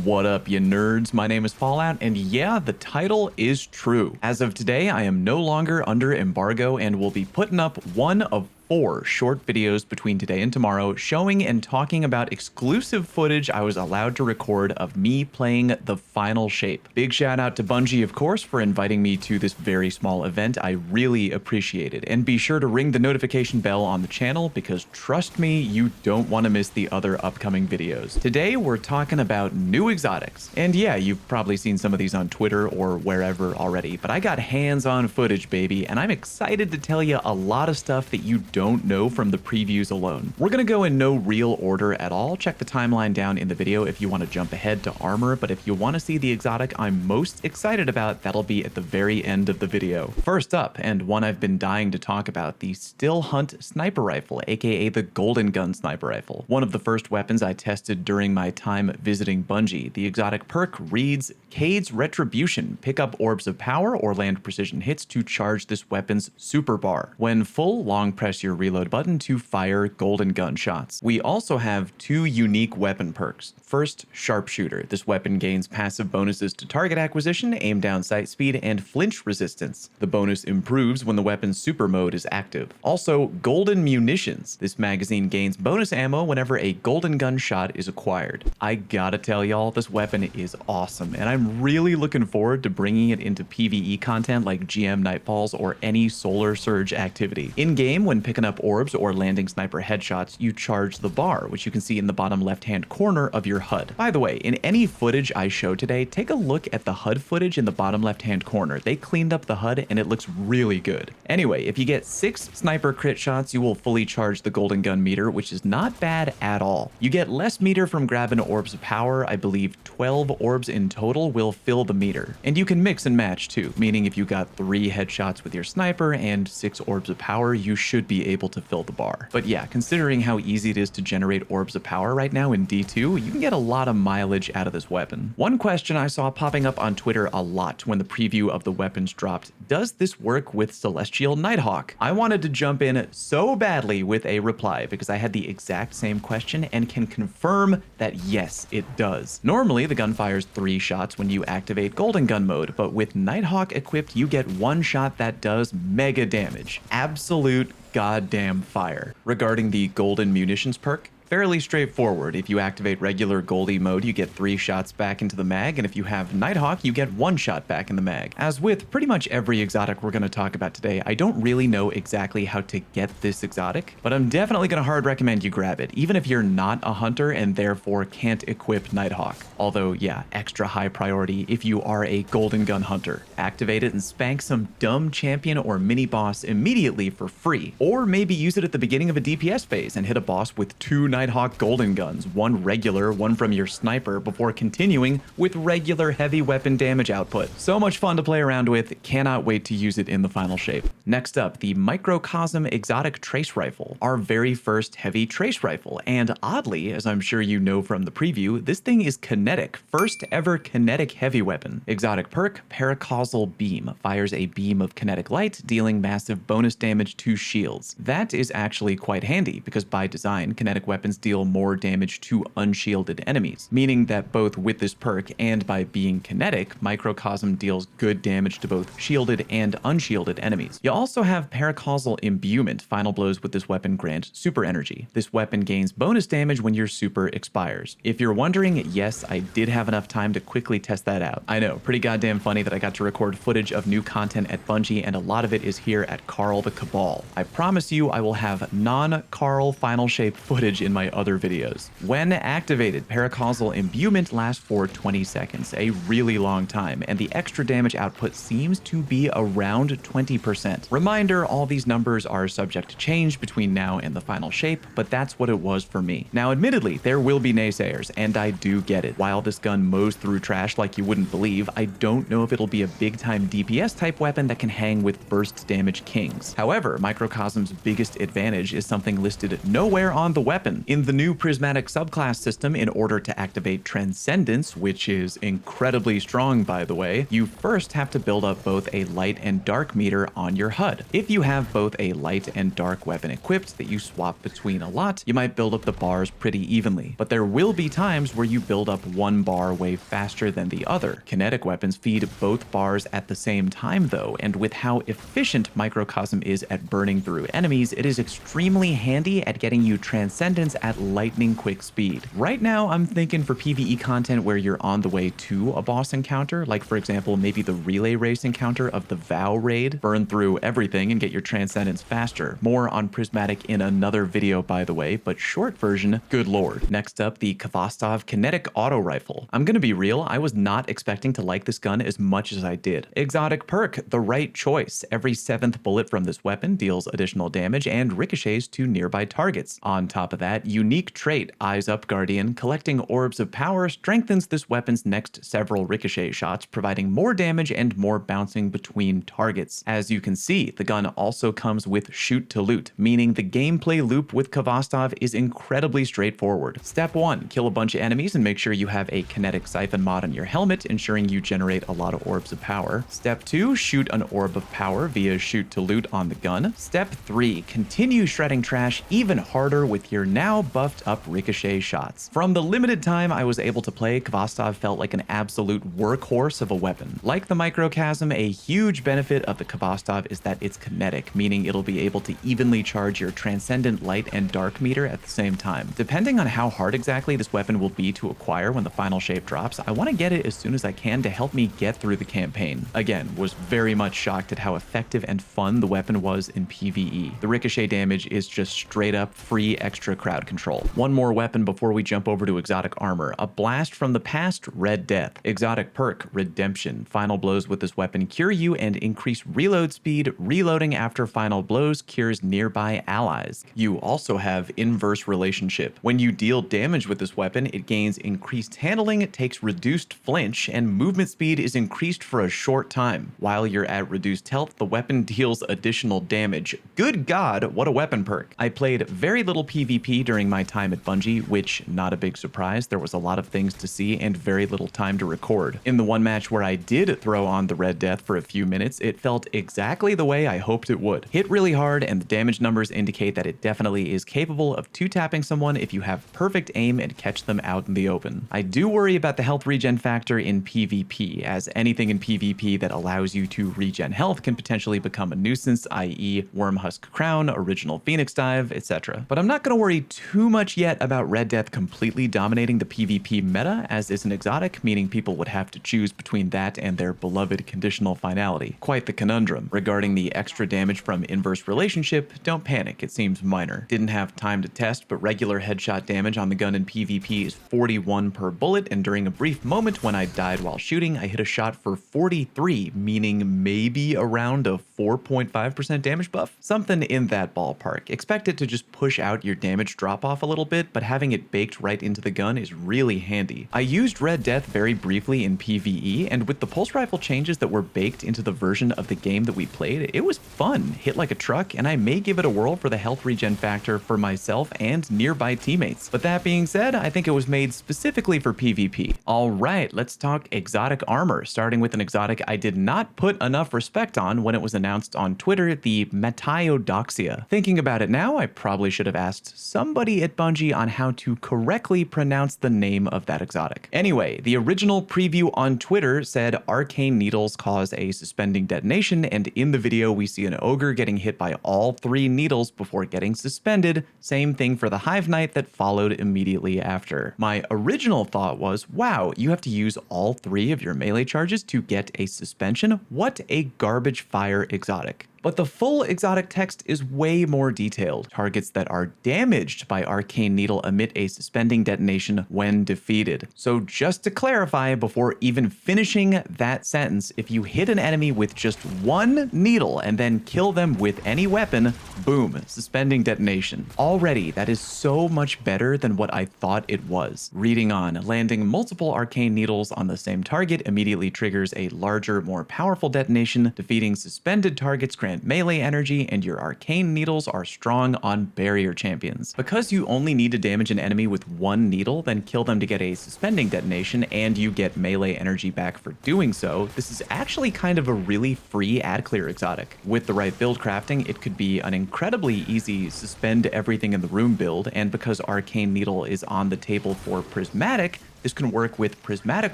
What up, you nerds? My name is Fallout, and yeah, the title is true. As of today, I am no longer under embargo and will be putting up one of 4 short videos between today and tomorrow showing and talking about exclusive footage I was allowed to record of me playing the final shape. Big shout out to Bungie, of course, for inviting me to this very small event. I really appreciate it. And be sure to ring the notification bell on the channel because trust me, you don't want to miss the other upcoming videos. Today, we're talking about new exotics. And yeah, you've probably seen some of these on Twitter or wherever already, but I got hands-on footage, baby, and I'm excited to tell you a lot of stuff that you don't know from the previews alone. We're gonna go in no real order at all. Check the timeline down in the video if you want to jump ahead to armor, but if you want to see the exotic I'm most excited about, that'll be at the very end of the video. First up, and one I've been dying to talk about, the Still Hunt sniper rifle, aka the Golden Gun sniper rifle. One of the first weapons I tested during my time visiting Bungie. The exotic perk reads, Cade's Retribution. Pick up orbs of power or land precision hits to charge this weapon's super bar. When full, long press your reload button to fire golden gun shots. We also have 2 unique weapon perks. First, Sharpshooter. This weapon gains passive bonuses to target acquisition, aim down sight speed, and flinch resistance. The bonus improves when the weapon's super mode is active. Also, Golden Munitions. This magazine gains bonus ammo whenever a golden gun shot is acquired. I gotta tell y'all, this weapon is awesome, and I'm really looking forward to bringing it into PvE content like GM Nightfalls or any Solar Surge activity. In-game, when picking up orbs or landing sniper headshots, you charge the bar, which you can see in the bottom left-hand corner of your HUD. By the way, in any footage I show today, take a look at the HUD footage in the bottom left-hand corner. They cleaned up the HUD and it looks really good. Anyway, if you get 6 sniper crit shots, you will fully charge the golden gun meter, which is not bad at all. You get less meter from grabbing orbs of power. I believe 12 orbs in total will fill the meter. And you can mix and match too, meaning if you got 3 headshots with your sniper and 6 orbs of power, you should be able to fill the bar. But yeah, considering how easy it is to generate orbs of power right now in D2, you can get a lot of mileage out of this weapon. One question I saw popping up on Twitter a lot when the preview of the weapons dropped, does this work with Celestial Nighthawk? I wanted to jump in so badly with a reply because I had the exact same question and can confirm that yes, it does. Normally, the gun fires 3 shots when you activate Golden Gun mode, but with Nighthawk equipped, you get 1 shot that does mega damage. Absolute goddamn fire. Regarding the Golden Munitions perk, fairly straightforward. If you activate regular Goldie mode, you get 3 shots back into the mag, and if you have Nighthawk, you get 1 shot back in the mag. As with pretty much every exotic we're going to talk about today, I don't really know exactly how to get this exotic, but I'm definitely going to hard recommend you grab it, even if you're not a hunter and therefore can't equip Nighthawk. Although, yeah, extra high priority if you are a golden gun hunter. Activate it and spank some dumb champion or mini boss immediately for free. Or maybe use it at the beginning of a DPS phase and hit a boss with 2 Nighthawk golden guns, 1 regular, 1 from your sniper, before continuing with regular heavy weapon damage output. So much fun to play around with, cannot wait to use it in the final shape. Next up, the Microcosm exotic trace rifle, our very first heavy trace rifle, and oddly, as I'm sure you know from the preview, this thing is kinetic, first ever kinetic heavy weapon. Exotic perk, Paracausal Beam, fires a beam of kinetic light, dealing massive bonus damage to shields. That is actually quite handy, because by design, kinetic weapons deal more damage to unshielded enemies, meaning that both with this perk and by being kinetic, Microcosm deals good damage to both shielded and unshielded enemies. You also have Paracausal Imbuement. Final blows with this weapon grant super energy. This weapon gains bonus damage when your super expires. If you're wondering, yes, I did have enough time to quickly test that out. I know, pretty goddamn funny that I got to record footage of new content at Bungie, and a lot of it is here at Carl the Cabal. I promise you I will have non-Carl final shape footage in my other videos. When activated, Paracausal Imbuement lasts for 20 seconds, a really long time, and the extra damage output seems to be around 20%. Reminder, all these numbers are subject to change between now and the final shape, but that's what it was for me. Now, admittedly, there will be naysayers, and I do get it. While this gun mows through trash like you wouldn't believe, I don't know if it'll be a big-time DPS type weapon that can hang with burst damage kings. However, Microcosm's biggest advantage is something listed nowhere on the weapon, weapon. In the new prismatic subclass system, in order to activate Transcendence, which is incredibly strong by the way, you first have to build up both a light and dark meter on your HUD. If you have both a light and dark weapon equipped that you swap between a lot, you might build up the bars pretty evenly, but there will be times where you build up one bar way faster than the other. Kinetic weapons feed both bars at the same time though, and with how efficient Microcosm is at burning through enemies, it is extremely handy at getting you Transcendence at lightning quick speed. Right now, I'm thinking for PvE content where you're on the way to a boss encounter, like for example, maybe the relay race encounter of the Vow raid, burn through everything and get your Transcendence faster. More on Prismatic in another video by the way, but short version, good lord. Next up, the Khvostov kinetic auto rifle. I'm gonna be real, I was not expecting to like this gun as much as I did. Exotic perk, the right choice. Every 7th bullet from this weapon deals additional damage and ricochets to nearby targets. On top of that, unique trait, Eyes Up Guardian, collecting orbs of power strengthens this weapon's next several ricochet shots, providing more damage and more bouncing between targets. As you can see, the gun also comes with shoot to loot, meaning the gameplay loop with Khvostov is incredibly straightforward. Step 1, kill a bunch of enemies and make sure you have a kinetic siphon mod on your helmet, ensuring you generate a lot of orbs of power. Step 2, shoot an orb of power via shoot to loot on the gun. Step 3, continue shredding trash even harder with your now buffed up ricochet shots. From the limited time I was able to play, Khvostov felt like an absolute workhorse of a weapon. Like the Microcosm, a huge benefit of the Khvostov is that it's kinetic, meaning it'll be able to evenly charge your transcendent light and dark meter at the same time. Depending on how hard exactly this weapon will be to acquire when the final shape drops, I want to get it as soon as I can to help me get through the campaign. Again, was very much shocked at how effective and fun the weapon was in PvE. The ricochet damage is just straight up free extra crowd control. One more weapon before we jump over to exotic armor, a blast from the past, Red Death. Exotic perk, Redemption. Final blows with this weapon cure you and increase reload speed. Reloading after final blows cures nearby allies. You also have Inverse Relationship. When you deal damage with this weapon, it gains increased handling, takes reduced flinch, and movement speed is increased for a short time. While you're at reduced health, the weapon deals additional damage. Good God, what a weapon perk. I played very little PvP during my time at Bungie, which, not a big surprise, there was a lot of things to see and very little time to record. In the one match where I did throw on the Red Death for a few minutes, it felt exactly the way I hoped it would. Hit really hard, and the damage numbers indicate that it definitely is capable of two-tapping someone if you have perfect aim and catch them out in the open. I do worry about the health regen factor in PvP, as anything in PvP that allows you to regen health can potentially become a nuisance, i.e. Wormhusk Crown, Original Phoenix Dive, etc. But I'm not going to worry too much yet about Red Death completely dominating the PvP meta, as it's an exotic, meaning people would have to choose between that and their beloved conditional finality. Quite the conundrum. Regarding the extra damage from Inverse Relationship, don't panic, it seems minor. Didn't have time to test, but regular headshot damage on the gun in PvP is 41 per bullet, and during a brief moment when I died while shooting, I hit a shot for 43, meaning maybe around a 4.5% damage buff? Something in that ballpark. Expect it to just push out your damage drop off a little bit, but having it baked right into the gun is really handy. I used Red Death very briefly in PvE, and with the pulse rifle changes that were baked into the version of the game that we played, it was fun, hit like a truck, and I may give it a whirl for the health regen factor for myself and nearby teammates. But that being said, I think it was made specifically for PvP. Alright, let's talk exotic armor, starting with an exotic I did not put enough respect on when it was announced on Twitter, the Mataiodoxia. Thinking about it now, I probably should have asked somebody at Bungie on how to correctly pronounce the name of that exotic. Anyway, the original preview on Twitter said arcane needles cause a suspending detonation, and in the video we see an ogre getting hit by all 3 needles before getting suspended. Same thing for the Hive Knight that followed immediately after. My original thought was, wow, you have to use all 3 of your melee charges to get a suspension? What a garbage fire exotic. But the full exotic text is way more detailed. Targets that are damaged by Arcane Needle emit a suspending detonation when defeated. So just to clarify, before even finishing that sentence, if you hit an enemy with just 1 needle and then kill them with any weapon, boom, suspending detonation. Already, that is so much better than what I thought it was. Reading on, landing multiple Arcane Needles on the same target immediately triggers a larger, more powerful detonation. Defeating suspended targets grants grant melee energy, and your arcane needles are strong on barrier champions. Because you only need to damage an enemy with one needle, then kill them to get a suspending detonation, and you get melee energy back for doing so, this is actually kind of a really free ad clear exotic. With the right build crafting, it could be an incredibly easy suspend everything in the room build, and because Arcane Needle is on the table for Prismatic, this can work with Prismatic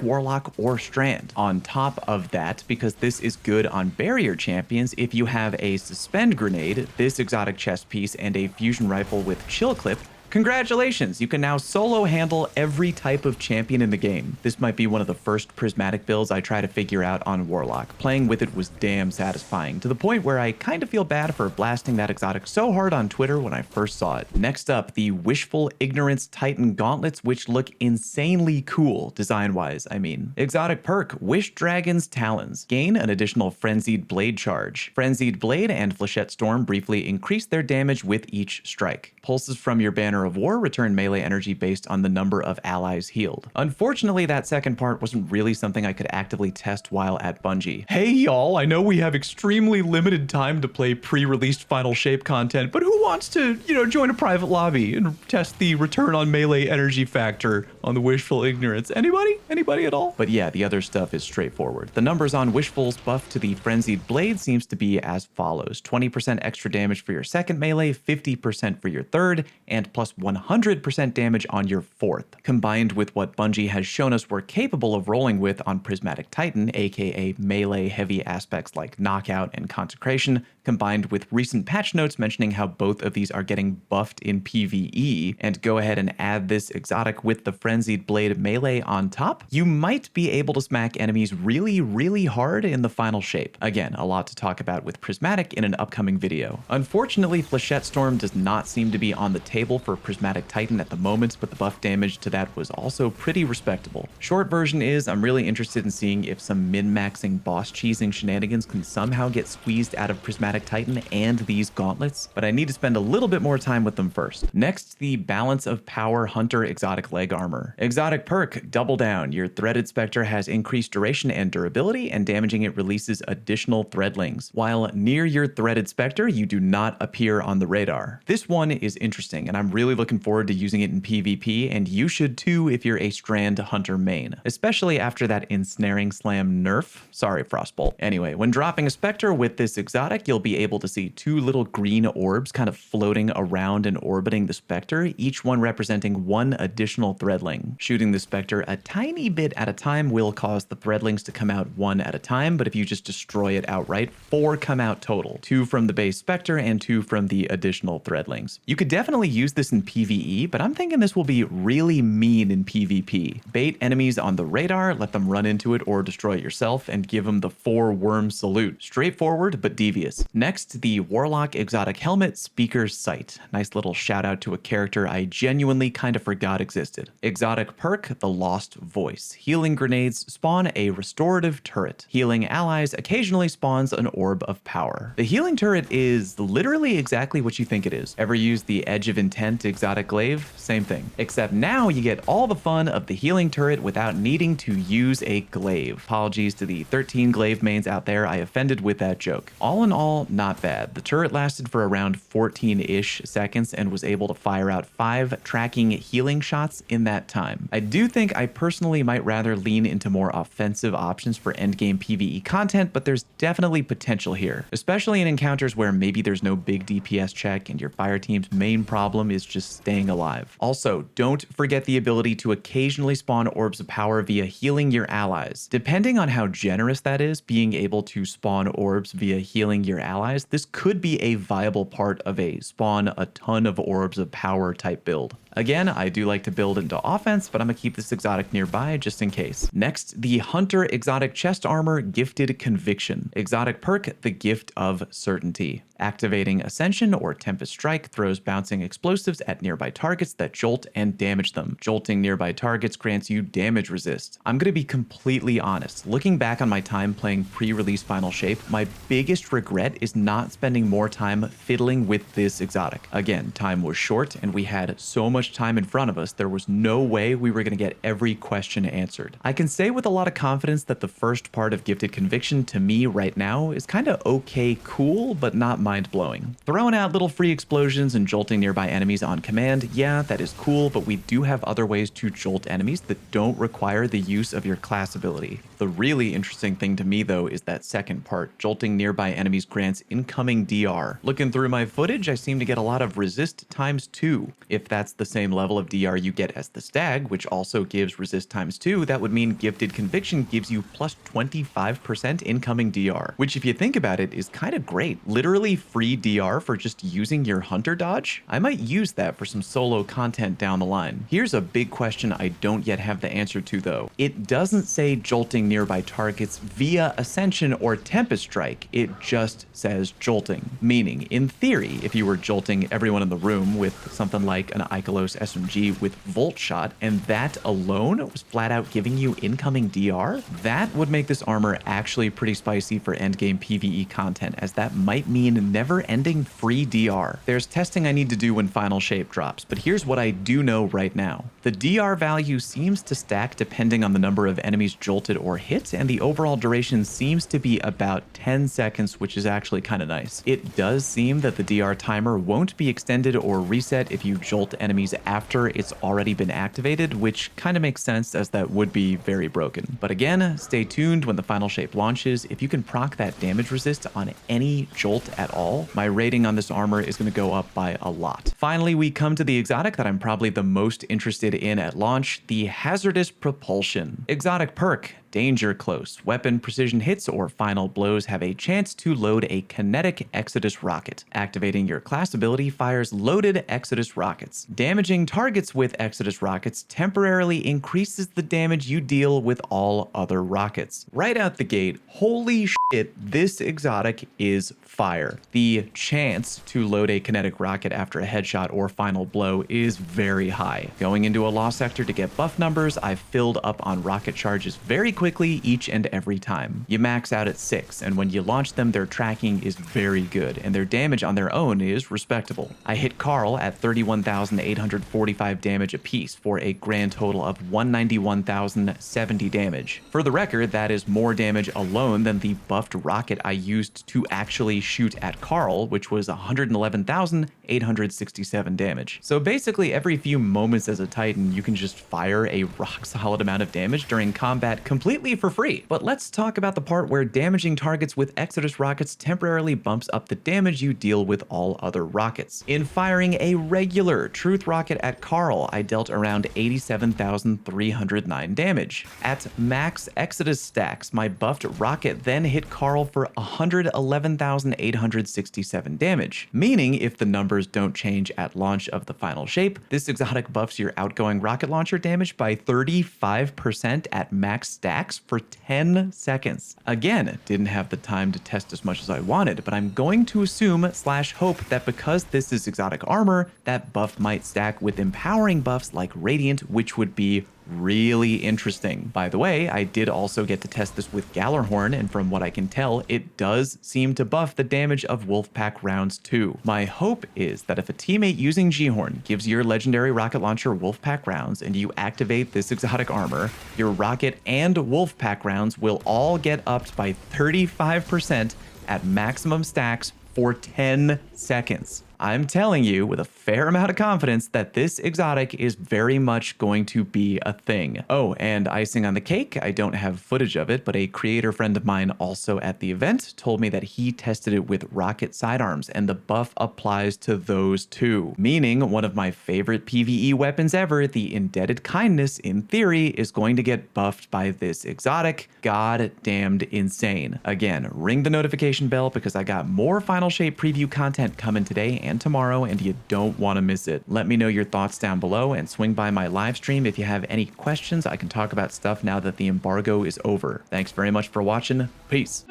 Warlock or Strand. On top of that, because this is good on barrier champions, if you have a Suspend Grenade, this exotic chest piece, and a fusion rifle with Chill Clip, congratulations, you can now solo handle every type of champion in the game. This might be one of the first prismatic builds I try to figure out on Warlock. Playing with it was damn satisfying, to the point where I kind of feel bad for blasting that exotic so hard on Twitter when I first saw it. Next up, the Wishful Ignorance Titan Gauntlets, which look insanely cool, design-wise, I mean. Exotic perk, Wish Dragon's Talons. Gain an additional Frenzied Blade charge. Frenzied Blade and Flechette Storm briefly increase their damage with each strike. Pulses from your Banner of War return melee energy based on the number of allies healed. Unfortunately, that second part wasn't really something I could actively test while at Bungie. Hey y'all, I know we have extremely limited time to play pre-released Final Shape content, but who wants to, join a private lobby and test the return on melee energy factor on the Wishful Ignorance? Anybody? Anybody at all? But yeah, the other stuff is straightforward. The numbers on Wishful's buff to the Frenzied Blade seems to be as follows: 20% extra damage for your second melee, 50% for your third, and plus 100% damage on your fourth. Combined with what Bungie has shown us we're capable of rolling with on Prismatic Titan, aka melee heavy aspects like Knockout and Consecration, combined with recent patch notes mentioning how both of these are getting buffed in PvE, and go ahead and add this exotic with the Frenzied Blade melee on top, you might be able to smack enemies really, really hard in the final shape. Again, a lot to talk about with Prismatic in an upcoming video. Unfortunately, Flechette Storm does not seem to be on the table for Prismatic Titan at the moment, but the buff damage to that was also pretty respectable. Short version is, I'm really interested in seeing if some min-maxing boss cheesing shenanigans can somehow get squeezed out of Prismatic Titan and these gauntlets, but I need to spend a little bit more time with them first. Next, the Balance of Power Hunter Exotic Leg Armor. Exotic perk, Double Down. Your Threaded Spectre has increased duration and durability, and damaging it releases additional threadlings. While near your Threaded Spectre, you do not appear on the radar. This one is interesting, and I'm really looking forward to using it in PvP, and you should too if you're a Strand Hunter main, especially after that Ensnaring Slam nerf. Sorry, Frostbolt. Anyway, when dropping a Spectre with this exotic, you'll be able to see two little green orbs kind of floating around and orbiting the Spectre, each one representing one additional threadling. Shooting the Spectre a tiny bit at a time will cause the threadlings to come out one at a time, but if you just destroy it outright, 4 come out total. 2 from the base Spectre and 2 from the additional threadlings. You could definitely use this in PvE, but I'm thinking this will be really mean in PvP. Bait enemies on the radar, let them run into it or destroy it yourself, and give them the 4 worm salute. Straightforward, but devious. Next, the Warlock Exotic Helmet Speaker's Sight. Nice little shout out to a character I genuinely kind of forgot existed. Exotic perk, the Lost Voice. Healing grenades spawn a restorative turret. Healing allies occasionally spawns an orb of power. The healing turret is literally exactly what you think it is. Ever used the Edge of Intent exotic glaive? Same thing. Except now you get all the fun of the healing turret without needing to use a glaive. Apologies to the 13 glaive mains out there, I offended with that joke. All in all, not bad. The turret lasted for around 14-ish seconds and was able to fire out 5 tracking healing shots in that time. I do think I personally might rather lean into more offensive options for endgame PvE content, but there's definitely potential here, especially in encounters where maybe there's no big DPS check and your fire team's main problem is just staying alive. Also, don't forget the ability to occasionally spawn orbs of power via healing your allies. Depending on how generous that is, being able to spawn orbs via healing your allies, this could be a viable part of a spawn a ton of orbs of power type build. Again, I do like to build into offense, but I'm gonna keep this exotic nearby just in case. Next, the Hunter Exotic Chest Armor Gifted Conviction. Exotic perk, the Gift of Certainty. Activating Ascension or Tempest Strike throws bouncing explosives at nearby targets that jolt and damage them. Jolting nearby targets grants you damage resist. I'm gonna be completely honest. Looking back on my time playing pre-release Final Shape, my biggest regret is not spending more time fiddling with this exotic. Again, time was short and we had so much time in front of us, there was no way we were gonna get every question answered. I can say with a lot of confidence that the first part of Gifted Conviction to me right now is kind of okay cool, but not mind-blowing. Throwing out little free explosions and jolting nearby enemies on command, yeah, that is cool, but we do have other ways to jolt enemies that don't require the use of your class ability. The really interesting thing to me though is that second part, jolting nearby enemies grants incoming DR. Looking through my footage, I seem to get a lot of resist ×2. If that's the same level of DR you get as the stag, which also gives resist ×2, that would mean Gifted Conviction gives you plus 25% incoming DR, which if you think about it is kind of great. Literally free DR for just using your hunter dodge? I might use that for some solo content down the line. Here's a big question I don't yet have the answer to though. It doesn't say jolting nearby targets via Ascension or Tempest Strike, it just says jolting. Meaning, in theory, if you were jolting everyone in the room with something like an Ikelos SMG with Volt Shot, and that alone was flat out giving you incoming DR, that would make this armor actually pretty spicy for endgame PvE content, as that might mean never-ending free DR. There's testing I need to do when Final Shape drops, but here's what I do know right now. The DR value seems to stack depending on the number of enemies jolted or hit, and the overall duration seems to be about 10 seconds, which is actually kind of nice. It does seem that the DR timer won't be extended or reset if you jolt enemies after it's already been activated, which kind of makes sense as that would be very broken. But again, stay tuned when the Final Shape launches. If you can proc that damage resist on any jolt at all, my rating on this armor is going to go up by a lot. Finally, we come to the exotic that I'm probably the most interested in at launch, the Hazardous Propulsion. Exotic perk. Danger close. Weapon precision hits or final blows have a chance to load a kinetic Exodus rocket. Activating your class ability fires loaded Exodus rockets. Damaging targets with Exodus rockets temporarily increases the damage you deal with all other rockets. Right out the gate, holy shit, this exotic is fire. The chance to load a kinetic rocket after a headshot or final blow is very high. Going into a lost sector to get buff numbers, I've filled up on rocket charges very quickly each and every time. You max out at 6, and when you launch them, their tracking is very good, and their damage on their own is respectable. I hit Carl at 31,845 damage apiece for a grand total of 191,070 damage. For the record, that is more damage alone than the buffed rocket I used to actually shoot at Carl, which was 111,867 damage. So basically every few moments as a Titan, you can just fire a rock solid amount of damage during combat completely for free. But let's talk about the part where damaging targets with Exodus rockets temporarily bumps up the damage you deal with all other rockets. In firing a regular Truth rocket at Carl, I dealt around 87,309 damage. At max Exodus stacks, my buffed rocket then hit Carl for 111,867 damage, meaning if the numbers don't change at launch of the Final Shape, this exotic buffs your outgoing rocket launcher damage by 35% at max stacks for 10 seconds. Again, didn't have the time to test as much as I wanted, but I'm going to assume / hope that because this is exotic armor, that buff might stack with empowering buffs like Radiant, which would be really interesting. By the way, I did also get to test this with Gallarhorn, and from what I can tell, it does seem to buff the damage of Wolfpack rounds too. My hope is that if a teammate using G-Horn gives your legendary rocket launcher Wolfpack rounds and you activate this exotic armor, your rocket and Wolfpack rounds will all get upped by 35% at maximum stacks for 10 seconds. I'm telling you with a fair amount of confidence that this exotic is very much going to be a thing. Oh, and icing on the cake, I don't have footage of it, but a creator friend of mine also at the event told me that he tested it with rocket sidearms, and the buff applies to those too. Meaning one of my favorite PvE weapons ever, the Indebted Kindness, in theory, is going to get buffed by this exotic. God damned insane. Again, ring the notification bell because I got more Final Shape preview content coming today and tomorrow, and you don't want to miss it. Let me know your thoughts down below and swing by my live stream if you have any questions. I can talk about stuff now that the embargo is over. Thanks very much for watching. Peace.